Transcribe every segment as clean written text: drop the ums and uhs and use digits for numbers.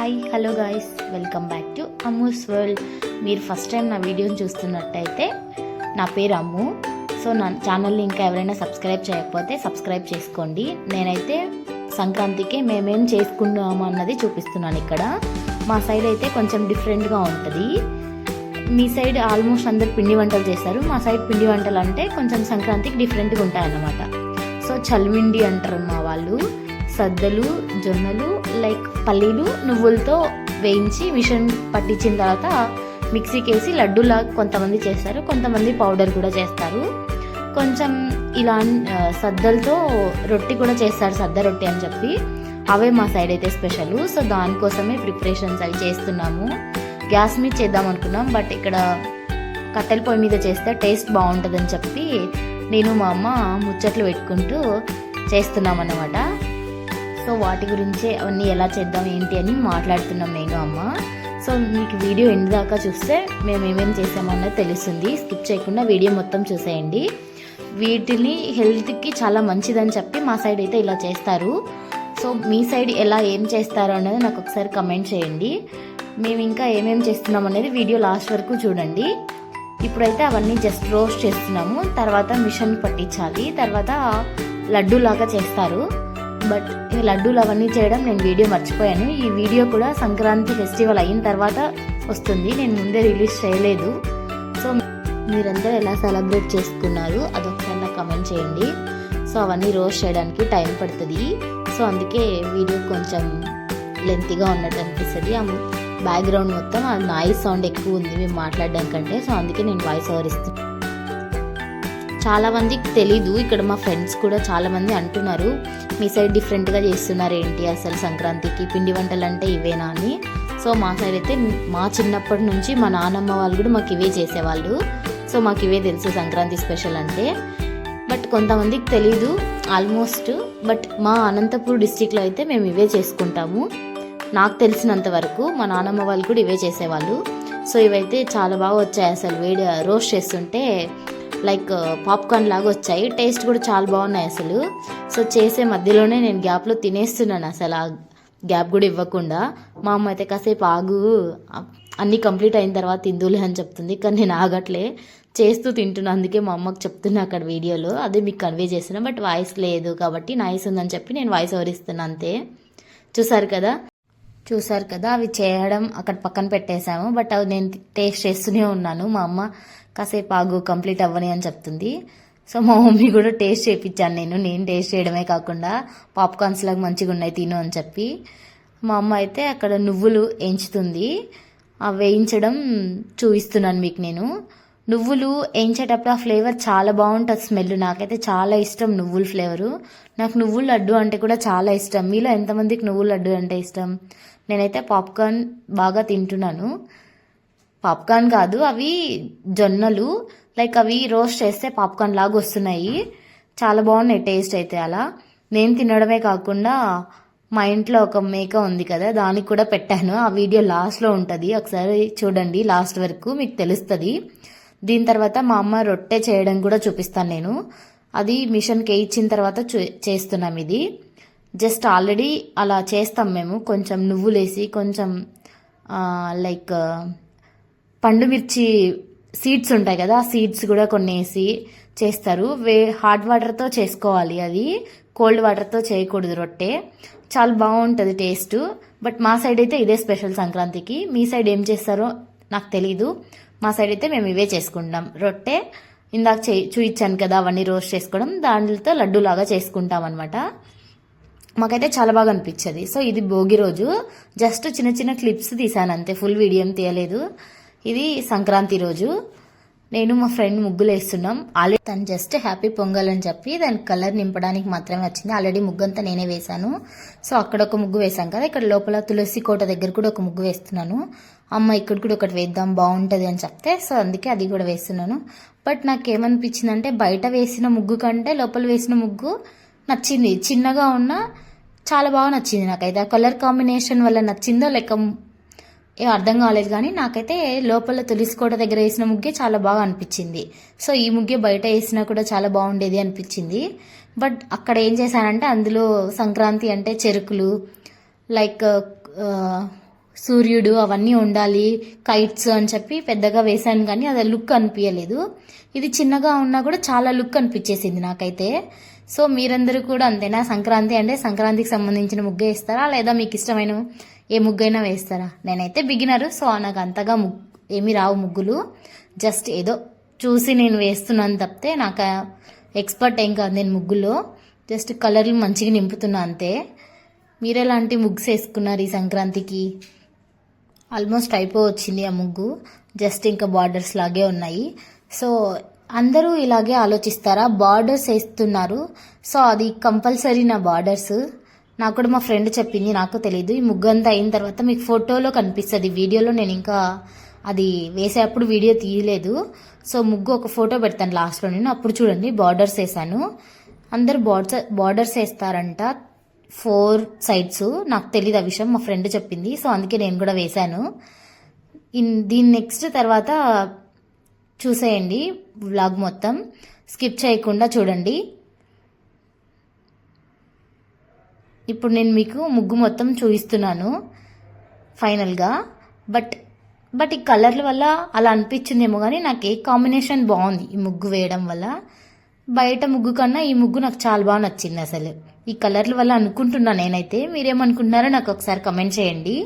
Hi hello guys, welcome back to Ammu's world. మీరు first time నా వీడియోని చూస్తున్నట్టయితే నా పేరు అమ్ము. సో నా ఛానల్ని ఇంకా ఎవరైనా సబ్స్క్రైబ్ చేయకపోతే సబ్స్క్రైబ్ చేసుకోండి. నేనైతే సంక్రాంతికి మేమేం చేసుకున్నాము అన్నది చూపిస్తున్నాను. ఇక్కడ మా సైడ్ అయితే కొంచెం డిఫరెంట్గా ఉంటుంది. మీ సైడ్ ఆల్మోస్ట్ అందరు పిండి వంటలు చేస్తారు. మా సైడ్ పిండి వంటలు అంటే కొంచెం సంక్రాంతికి డిఫరెంట్గా ఉంటాయన్నమాట. సో చల్మిండి అంటారు మా వాళ్ళు. సద్దలు, జొన్నలు, లైక్ పల్లీలు, నువ్వులతో వేయించి మిషన్ పట్టించిన తర్వాత మిక్సీకి వేసి లడ్డూలా కొంతమంది చేస్తారు, కొంతమంది పౌడర్ కూడా చేస్తారు. కొంచెం ఇలా సద్దలతో రొట్టి కూడా చేస్తారు, సద్ద రొట్టి అని చెప్పి. అవే మా సైడ్ అయితే స్పెషల్. సో దానికోసమే ప్రిపరేషన్స్ అవి చేస్తున్నాము. గ్యాస్ మీద చేద్దాం అనుకున్నాం, బట్ ఇక్కడ కట్టెల పొయ్యి మీద చేస్తే టేస్ట్ బాగుంటుందని చెప్పి నేను మా అమ్మ ముచ్చట్లు పెట్టుకుంటూ చేస్తున్నాం అన్నమాట. సో వాటి గురించే అవన్నీ ఎలా చేద్దాం ఏంటి అని మాట్లాడుతున్నాం నేను అమ్మ. సో మీకు వీడియో ఎండ్ దాకా చూస్తే మేము ఏమేమి చేసామన్నది తెలుస్తుంది. స్కిప్ చేయకుండా వీడియో మొత్తం చూసేయండి. వీటిని హెల్త్కి చాలా మంచిదని చెప్పి మా సైడ్ అయితే ఇలా చేస్తారు. సో మీ సైడ్ ఎలా ఏం చేస్తారు అనేది నాకు ఒకసారి కమెంట్ చేయండి. మేము ఇంకా ఏమేమి చేస్తున్నాం అనేది వీడియో లాస్ట్ వరకు చూడండి. ఇప్పుడైతే అవన్నీ జస్ట్ రోస్ట్ చేస్తున్నాము. తర్వాత మిషన్ పట్టించాలి, తర్వాత లడ్డూలాగా చేస్తారు. బట్ ఈ లడ్డూలు అవన్నీ చేయడం నేను వీడియో మర్చిపోయాను. ఈ వీడియో కూడా సంక్రాంతి ఫెస్టివల్ అయిన తర్వాత వస్తుంది, నేను ముందే రిలీజ్ చేయలేదు. సో మీరందరూ ఎలా సెలబ్రేట్ చేసుకున్నారు అదొకసారి నాకు కమెంట్ చేయండి. సో అవన్నీ రోస్ట్ చేయడానికి టైం పడుతుంది. సో అందుకే వీడియో కొంచెం లెంతీగా ఉన్నట్టు అనిపిస్తుంది. ఆ బ్యాక్గ్రౌండ్ మొత్తం ఆ నాయిస్ సౌండ్ ఎక్కువ ఉంది మేము మాట్లాడడం కంటే. సో అందుకే నేను వాయిస్ ఓవర్ ఇస్తాను. చాలా మందికి తెలీదు, ఇక్కడ మా ఫ్రెండ్స్ కూడా చాలా మంది అంటున్నారు మీ సైడ్ డిఫరెంట్గా చేస్తున్నారు ఏంటి అసలు సంక్రాంతికి పిండి వంటలు అంటే ఇవేనా అని. సో మా సైడ్ అయితే మా చిన్నప్పటి నుంచి మా నాన్నమ్మ వాళ్ళు కూడా మాకు ఇవే చేసేవాళ్ళు. సో మాకు ఇవే తెలుసు సంక్రాంతి స్పెషల్ అంటే. బట్ కొంతమందికి తెలీదు ఆల్మోస్ట్. బట్ మా అనంతపూర్ డిస్టిక్లో అయితే మేము ఇవే చేసుకుంటాము. నాకు తెలిసినంత వరకు మా నాన్నమ్మ వాళ్ళు కూడా ఇవే చేసేవాళ్ళు. సో ఇవైతే చాలా బాగా వచ్చాయి అసలు. వేడి రోస్ట్ చేస్తుంటే లైక్ పాప్కార్న్ లాగా వచ్చాయి. టేస్ట్ కూడా చాలా బాగున్నాయి అసలు. సో చేసే మధ్యలోనే నేను గ్యాప్లో తినేస్తున్నాను అసలు, ఆ గ్యాప్ కూడా ఇవ్వకుండా. మా అమ్మ అయితే కాసేపు ఆగు, అన్నీ కంప్లీట్ అయిన తర్వాత తిందులే అని చెప్తుంది. కానీ నేను ఆగట్లే, చేస్తూ తింటున్నా. అందుకే మా అమ్మకి చెప్తున్నా అక్కడ వీడియోలో, అదే మీకు కన్వే చేస్తున్నా. బట్ వాయిస్ లేదు కాబట్టి నాయిస్ ఉందని చెప్పి నేను వాయిస్ ఓవర్ ఇస్తున్నా అంతే. చూసారు కదా అవి చేయడం అక్కడ పక్కన పెట్టేశాము. బట్ అవి నేను టేస్ట్ చేస్తూనే ఉన్నాను. మా అమ్మ కాసేపు ఆగు కంప్లీట్ అవ్వని అని చెప్తుంది. సో మా మమ్మీ కూడా టేస్ట్ చేయించాను నేను టేస్ట్ చేయడమే కాకుండా పాప్కార్న్స్ లాగా మంచిగా ఉన్నాయి తిను అని చెప్పి. మా అమ్మ అయితే అక్కడ నువ్వులు వేయించుతుంది. ఆ వేయించడం చూపిస్తున్నాను మీకు నేను. నువ్వులు వేయించేటప్పుడు ఆ ఫ్లేవర్ చాలా బాగుంటుంది, స్మెల్. నాకైతే చాలా ఇష్టం నువ్వుల ఫ్లేవరు. నాకు నువ్వుల లడ్డు అంటే కూడా చాలా ఇష్టం. మీలో ఎంతమందికి నువ్వుల లడ్డు అంటే ఇష్టం? నేనైతే పాప్కార్న్ బాగా తింటున్నాను. పాప్కార్న్ కాదు, అవి జొన్నలు, లైక్ అవి రోస్ట్ చేస్తే పాప్కార్న్ లాగా వస్తున్నాయి. చాలా బాగున్నాయి టేస్ట్ అయితే. అలా నేను తినడమే కాకుండా మా ఇంట్లో ఒక మేక ఉంది కదా, దానికి కూడా పెట్టాను. ఆ వీడియో లాస్ట్లో ఉంటుంది, ఒకసారి చూడండి లాస్ట్ వరకు మీకు తెలుస్తుంది. దీని తర్వాత మా అమ్మ రొట్టె చేయడం కూడా చూపిస్తాను నేను. అది మిషన్కి ఇచ్చిన తర్వాత చేస్తున్నాం. ఇది జస్ట్ ఆల్రెడీ అలా చేస్తాం మేము. కొంచెం నువ్వులేసి, కొంచెం లైక్ పండు మిర్చి సీడ్స్ ఉంటాయి కదా, ఆ సీడ్స్ కూడా కొన్ని వేసి చేస్తారు. హాట్ వాటర్తో చేసుకోవాలి, అది కోల్డ్ వాటర్తో చేయకూడదు రొట్టె. చాలా బాగుంటుంది టేస్ట్. బట్ మా సైడ్ అయితే ఇదే స్పెషల్ సంక్రాంతికి. మీ సైడ్ ఏం చేస్తారో నాకు తెలీదు. మా సైడ్ అయితే మేము ఇవే చేసుకుంటాం. రొట్టె ఇందాక చూయించాను కదా, అవన్నీ రోస్ట్ చేసుకోవడం, దానితో లడ్డూలాగా చేసుకుంటాం అనమాట. మాకైతే చాలా బాగా అనిపించేది. సో ఇది భోగి రోజు జస్ట్ చిన్న చిన్న క్లిప్స్ తీసాను అంతే, ఫుల్ వీడియో ఏం తీయలేదు. ఇది సంక్రాంతి రోజు నేను మా ఫ్రెండ్ ముగ్గులు వేస్తున్నాం. ఆల్రెడీ తను జస్ట్ హ్యాపీ పొంగల్ అని చెప్పి దానికి కలర్ నింపడానికి మాత్రమే వచ్చింది. ఆల్రెడీ ముగ్గు అంతా నేనే వేశాను. సో అక్కడ ఒక ముగ్గు వేసాం కదా, ఇక్కడ లోపల తులసి కోట దగ్గర కూడా ఒక ముగ్గు వేస్తున్నాను. అమ్మ ఇక్కడ కూడా ఒకటి వేద్దాం బాగుంటుంది అని చెప్తే, సో అందుకే అది కూడా వేస్తున్నాను. బట్ నాకేమనిపించిందంటే బయట వేసిన ముగ్గు కంటే లోపల వేసిన ముగ్గు నచ్చింది. చిన్నగా ఉన్నా చాలా బాగా నచ్చింది నాకైతే. ఆ కలర్ కాంబినేషన్ వల్ల నచ్చిందో లేక ఏం అర్థం కాలేదు, కానీ నాకైతే లోపల తులసికోట దగ్గర వేసిన ముగ్గే చాలా బాగా అనిపించింది. సో ఈ ముగ్గే బయట వేసినా కూడా చాలా బాగుండేది అనిపించింది. బట్ అక్కడ ఏం చేశానంటే అందులో సంక్రాంతి అంటే చెరుకులు, లైక్ సూర్యుడు అవన్నీ ఉండాలి, కైట్స్ అని చెప్పి పెద్దగా వేశాను, కానీ అది లుక్ అనిపించలేదు. ఇది చిన్నగా ఉన్నా కూడా చాలా లుక్ అనిపించేసింది నాకైతే. సో మీరందరూ కూడా అంతేనా? సంక్రాంతి అంటే సంక్రాంతికి సంబంధించిన ముగ్గు వేస్తారా, లేదా మీకు ఇష్టమైన ఏ ముగ్గైనా వేస్తారా? నేనైతే బిగినరు, సో నాకు అంతగా ఏమీ రావు ముగ్గులు. జస్ట్ ఏదో చూసి నేను వేస్తున్నాను తప్పితే నాకు ఎక్స్పర్ట్ ఏం కాదు నేను ముగ్గులో. జస్ట్ కలర్లు మంచిగా నింపుతున్నా అంతే. మీరు ఎలాంటి ముగ్గుస్ వేసుకున్నారు ఈ సంక్రాంతికి? ఆల్మోస్ట్ అయిపోవచ్చింది ఆ ముగ్గు, జస్ట్ ఇంకా బార్డర్స్ లాగే ఉన్నాయి. సో అందరూ ఇలాగే ఆలోచిస్తారా? బార్డర్స్ వేస్తున్నారు, సో అది కంపల్సరీ నా బార్డర్స్. నాకు కూడా మా ఫ్రెండ్ చెప్పింది, నాకు తెలీదు. ఈ ముగ్గు అంతా అయిన తర్వాత మీకు ఫోటోలో కనిపిస్తుంది, వీడియోలో నేను ఇంకా అది వేసేటప్పుడు వీడియో తీయలేదు. సో ముగ్గు ఒక ఫోటో పెడతాను లాస్ట్లో నేను, అప్పుడు చూడండి. బార్డర్స్ వేసాను. అందరు బార్డర్స్ వేస్తారంట 4 సైడ్స్. నాకు తెలియదు ఆ విషయం, మా ఫ్రెండ్ చెప్పింది, సో అందుకే నేను కూడా వేశాను. దీని నెక్స్ట్ తర్వాత చూసేయండి, వ్లాగ్ మొత్తం స్కిప్ చేయకుండా చూడండి. ఇప్పుడు నేను మీకు ముగ్గు మొత్తం చూపిస్తున్నాను ఫైనల్గా. బట్ ఈ కలర్ల వల్ల అలా అనిపించిందేమో, కానీ నాకు ఏ కాంబినేషన్ బాగుంది ఈ ముగ్గు వేయడం వల్ల. బయట ముగ్గు కన్నా ఈ ముగ్గు నాకు చాలా బాగా నచ్చింది అసలు, ఈ కలర్ల వల్ల అనుకుంటున్నా నేనైతే. మీరేమనుకుంటున్నారో నాకు ఒకసారి కమెంట్ చేయండి.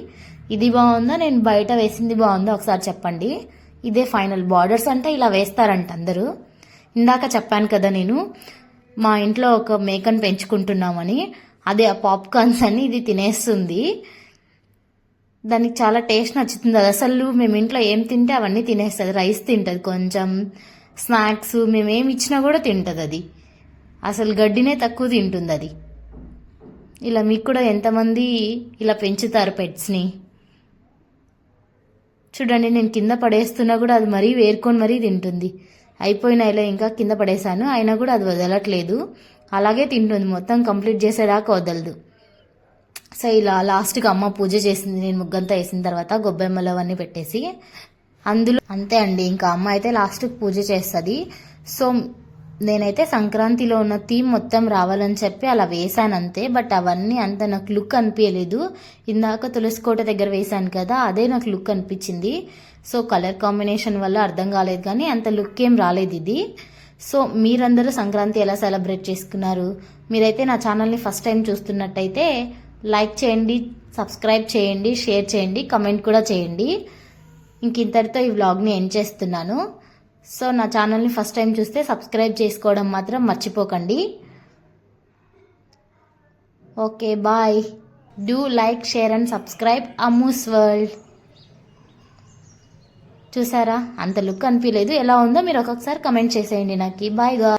ఇది బాగుందా, నేను బయట వేసింది బాగుందా ఒకసారి చెప్పండి. ఇదే ఫైనల్. బార్డర్స్ అంటే ఇలా వేస్తారంట అందరూ. ఇందాక చెప్పాను కదా నేను మా ఇంట్లో ఒక మేకను పెంచుకుంటున్నామని, అదే ఆ పాప్కార్న్స్ అని ఇది తినేస్తుంది. దానికి చాలా టేస్ట్ నచ్చుతుంది అది. అసలు మేము ఇంట్లో ఏం తింటే అవన్నీ తినేస్తుంది. రైస్ తింటుంది, కొంచెం స్నాక్స్ మేమేమి ఇచ్చినా కూడా తింటుంది అది. అసలు గడ్డినే తక్కువ తింటుంది అది. ఇలా మీకు కూడా ఎంతమంది ఇలా పెంచుతారు పెట్స్ని? చూడండి, నేను కింద పడేస్తున్నా కూడా అది మరీ వేరుకొని మరీ తింటుంది. అయిపోయినా ఇలా ఇంకా కింద పడేసాను, అయినా కూడా అది వదలట్లేదు, అలాగే తింటుంది. మొత్తం కంప్లీట్ చేసేదాకా వదలదు. సో ఇలా లాస్ట్కి అమ్మ పూజ చేసింది, నేను ముగ్గంతా వేసిన తర్వాత గొబ్బెమ్మలు అవన్నీ పెట్టేసి. అందులో అంతే అండి, ఇంకా అమ్మ అయితే లాస్ట్కి పూజ చేస్తుంది. సో నేనైతే సంక్రాంతిలో ఉన్న థీమ్ మొత్తం రావాలని చెప్పి అలా వేసాను అంతే. బట్ అవన్నీ అంత నాకు లుక్ అనిపించలేదు. ఇందాక తులసికోట దగ్గర వేసాను కదా, అదే నాకు లుక్ అనిపించింది. సో కలర్ కాంబినేషన్ వల్ల అర్థం కాలేదు, కానీ అంత లుక్ ఏం రాలేదు ఇది. సో మీరందరూ సంక్రాంతి ఎలా సెలబ్రేట్ చేసుకున్నారు? మీరైతే నా ఛానల్ని ఫస్ట్ టైం చూస్తున్నట్టయితే లైక్ చేయండి, సబ్స్క్రైబ్ చేయండి, షేర్ చేయండి, కమెంట్ కూడా చేయండి. ఇంక ఇంతటితో ఈ వ్లాగ్ని ఎండ్ చేస్తున్నాను. సో నా ఛానల్ని ఫస్ట్ టైం చూస్తే సబ్స్క్రైబ్ చేసుకోవడం మాత్రం మర్చిపోకండి. Okay, bye. Do like, share and subscribe Ammu's world. చూసారా, అంత లుక్ అనిపించలేదు. ఎలా ఉందో మీరు ఒక్కొక్కసారి కమెంట్ చేసేయండి నాకు. బాయ్ గా.